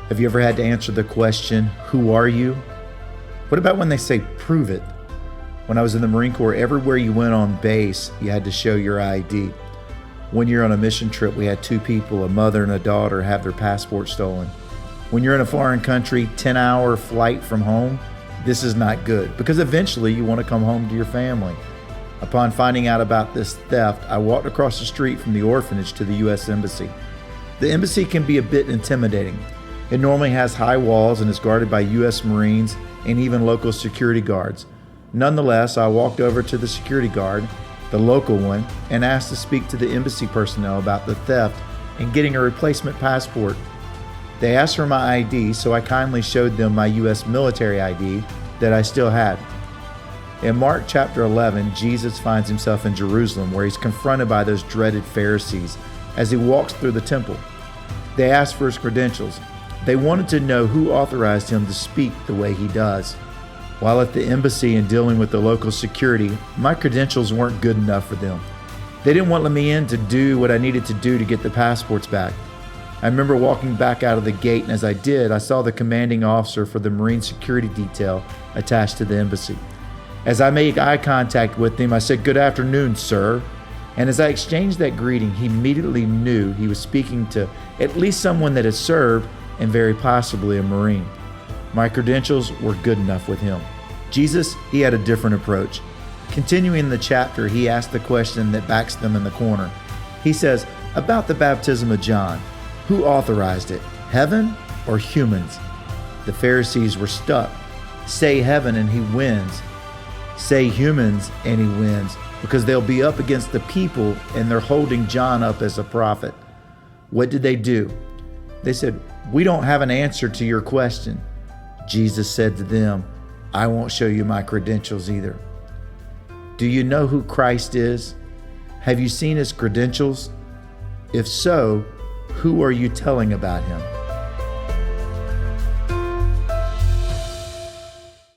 Have you ever had to answer the question, who are you? What about when they say, prove it? When I was in the Marine Corps, everywhere you went on base, you had to show your ID. One year on a mission trip, we had two people, a mother and a daughter, have their passport stolen. When you're in a foreign country, 10-hour flight from home, this is not good because eventually you want to come home to your family. Upon finding out about this theft, I walked across the street from the orphanage to the U.S. Embassy. The embassy can be a bit intimidating. It normally has high walls and is guarded by U.S. Marines and even local security guards. Nonetheless, I walked over to the security guard, the local one, and asked to speak to the embassy personnel about the theft and getting a replacement passport. They asked for my ID, so I kindly showed them my U.S. military ID that I still had. In Mark chapter 11, Jesus finds himself in Jerusalem where he's confronted by those dreaded Pharisees as he walks through the temple. They asked for his credentials. They wanted to know who authorized him to speak the way he does. While at the embassy and dealing with the local security, my credentials weren't good enough for them. They didn't want me in to do what I needed to do to get the passports back. I remember walking back out of the gate, and as I did, I saw the commanding officer for the Marine security detail attached to the embassy. As I made eye contact with him, I said, "Good afternoon, sir." And as I exchanged that greeting, he immediately knew he was speaking to at least someone that had served and very possibly a Marine. My credentials were good enough with him. Jesus, he had a different approach. Continuing the chapter, he asked the question that backs them in the corner. He says, about the baptism of John, who authorized it, heaven or humans? The Pharisees were stuck. Say heaven and he wins. Say humans and he wins, because they'll be up against the people and they're holding John up as a prophet. What did they do? They said, "We don't have an answer to your question." Jesus said to them, "I won't show you my credentials either." Do you know who Christ is? Have you seen his credentials? If so, who are you telling about him?